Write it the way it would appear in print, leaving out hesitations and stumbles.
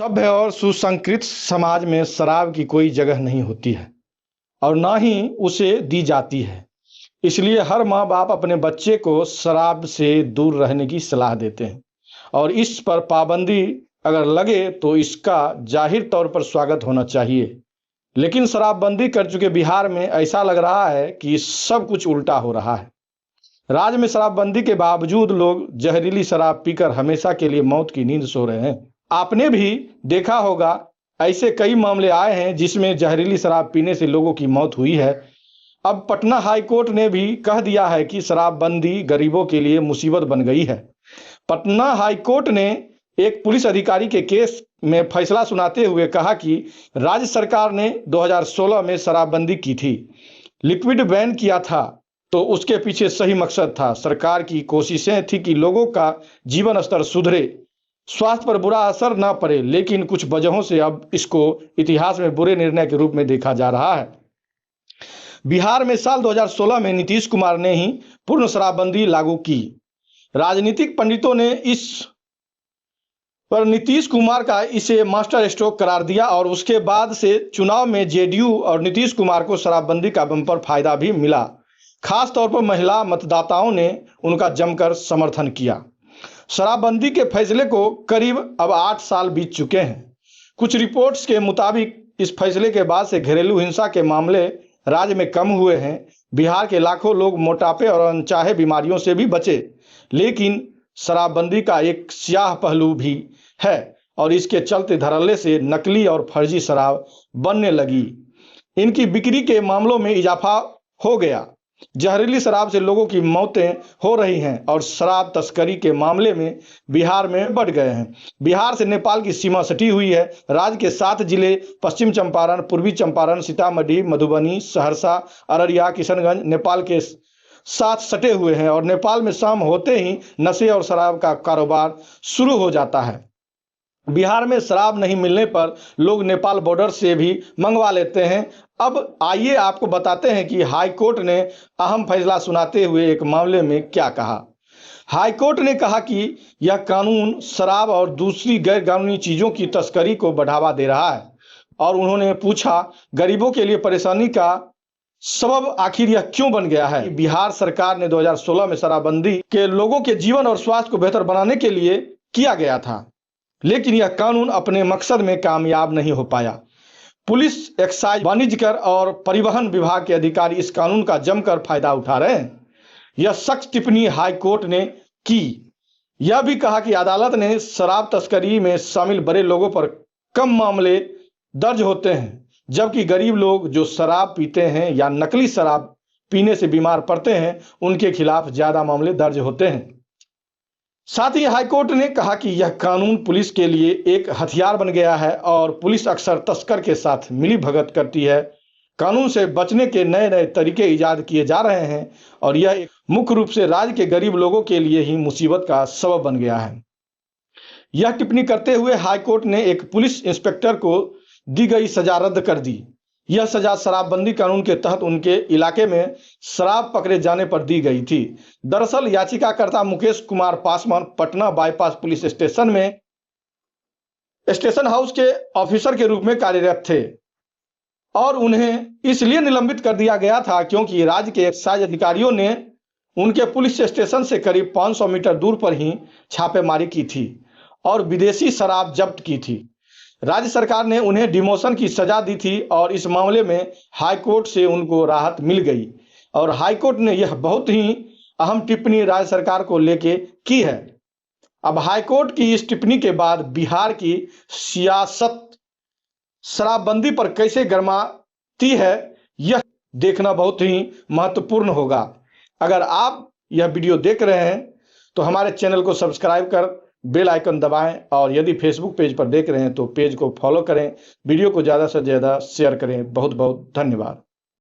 सभ्य और सुसंस्कृत समाज में शराब की कोई जगह नहीं होती है और ना ही उसे दी जाती है। इसलिए हर माँ बाप अपने बच्चे को शराब से दूर रहने की सलाह देते हैं और इस पर पाबंदी अगर लगे तो इसका जाहिर तौर पर स्वागत होना चाहिए। लेकिन शराबबंदी कर चुके बिहार में ऐसा लग रहा है कि सब कुछ उल्टा हो रहा है। राज्य में शराबबंदी के बावजूद लोग जहरीली शराब पीकर हमेशा के लिए मौत की नींद सो रहे हैं। आपने भी देखा होगा, ऐसे कई मामले आए हैं जिसमें जहरीली शराब पीने से लोगों की मौत हुई है। अब पटना हाई कोर्ट ने भी कह दिया है कि शराबबंदी गरीबों के लिए मुसीबत बन गई है। पटना हाई कोर्ट ने एक पुलिस अधिकारी के केस में फैसला सुनाते हुए कहा कि राज्य सरकार ने 2016 में शराबबंदी की थी, लिक्विड बैन किया था, तो उसके पीछे सही मकसद था। सरकार की कोशिशें थी कि लोगों का जीवन स्तर सुधरे, स्वास्थ्य पर बुरा असर न पड़े, लेकिन कुछ वजहों से अब इसको इतिहास में बुरे निर्णय के रूप में देखा जा रहा है। बिहार में साल 2016 में नीतीश कुमार ने ही पूर्ण शराबबंदी लागू की। राजनीतिक पंडितों ने इस पर नीतीश कुमार का इसे मास्टर स्ट्रोक करार दिया और उसके बाद से चुनाव में जेडीयू और नीतीश कुमार को शराबबंदी का बम्पर फायदा भी मिला। खास तौर पर महिला मतदाताओं ने उनका जमकर समर्थन किया। शराबबंदी के फैसले को करीब अब 8 साल बीत चुके हैं। कुछ रिपोर्ट्स के मुताबिक इस फैसले के बाद से घरेलू हिंसा के मामले राज्य में कम हुए हैं। बिहार के लाखों लोग मोटापे और अनचाहे बीमारियों से भी बचे। लेकिन शराबबंदी का एक स्याह पहलू भी है और इसके चलते धड़ल्ले से नकली और फर्जी शराब बनने लगी। इनकी बिक्री के मामलों में इजाफा हो गया। जहरीली शराब से लोगों की मौतें हो रही हैं और शराब तस्करी के मामले में बिहार में बढ़ गए हैं। बिहार से नेपाल की सीमा सटी हुई है। राज्य के 7 जिले पश्चिम चंपारण, पूर्वी चंपारण, सीतामढ़ी, मधुबनी, सहरसा, अररिया, किशनगंज नेपाल के साथ सटे हुए हैं और नेपाल में शाम होते ही नशे और शराब का कारोबार शुरू हो जाता है। बिहार में शराब नहीं मिलने पर लोग नेपाल बॉर्डर से भी मंगवा लेते हैं। अब आइए आपको बताते हैं कि हाई कोर्ट ने अहम फैसला सुनाते हुए एक मामले में क्या कहा। हाई कोर्ट ने कहा कि यह कानून शराब और दूसरी गैर कानूनी चीज़ों की तस्करी को बढ़ावा दे रहा है और उन्होंने पूछा, गरीबों के लिए परेशानी का सबब आखिर यह क्यों बन गया है। बिहार सरकार ने 2016 में शराबबंदी के लोगों के जीवन और स्वास्थ्य को बेहतर बनाने के लिए किया गया था, लेकिन यह कानून अपने मकसद में कामयाब नहीं हो पाया। पुलिस, एक्साइज, वाणिज्य कर और परिवहन विभाग के अधिकारी इस कानून का जमकर फायदा उठा रहे हैं। यह सख्त टिप्पणी हाई कोर्ट ने की। यह भी कहा कि अदालत ने शराब तस्करी में शामिल बड़े लोगों पर कम मामले दर्ज होते हैं, जबकि गरीब लोग जो शराब पीते हैं या नकली शराब पीने से बीमार पड़ते हैं, उनके खिलाफ ज्यादा मामले दर्ज होते हैं। साथ ही हाईकोर्ट ने कहा कि यह कानून पुलिस के लिए एक हथियार बन गया है और पुलिस अक्सर तस्कर के साथ मिलीभगत करती है। कानून से बचने के नए नए तरीके इजाद किए जा रहे हैं और यह मुख्य रूप से राज्य के गरीब लोगों के लिए ही मुसीबत का सबब बन गया है। यह टिप्पणी करते हुए हाईकोर्ट ने एक पुलिस इंस्पेक्टर को दी गई सजा रद्द कर दी। यह सजा शराबबंदी कानून के तहत उनके इलाके में शराब पकड़े जाने पर दी गई थी। दरअसल याचिकाकर्ता Mukesh Kumar Paswan Patna bypass police station में स्टेशन हाउस के ऑफिसर के रूप में कार्यरत थे और उन्हें इसलिए निलंबित कर दिया गया था क्योंकि राज्य के एक्साइज अधिकारियों ने उनके पुलिस स्टेशन से करीब 500 मीटर दूर पर ही छापेमारी की थी और विदेशी शराब जब्त की थी। राज्य सरकार ने उन्हें डिमोशन की सजा दी थी और इस मामले में हाईकोर्ट से उनको राहत मिल गई और हाईकोर्ट ने यह बहुत ही अहम टिप्पणी राज्य सरकार को लेके की है। अब हाईकोर्ट की इस टिप्पणी के बाद बिहार की सियासत शराबबंदी पर कैसे गरमाती है, यह देखना बहुत ही महत्वपूर्ण होगा। अगर आप यह वीडियो देख रहे हैं तो हमारे चैनल को सब्सक्राइब कर बेल आइकन दबाएं और यदि फेसबुक पेज पर देख रहे हैं तो पेज को फॉलो करें। वीडियो को ज़्यादा से ज़्यादा शेयर करें। बहुत बहुत धन्यवाद।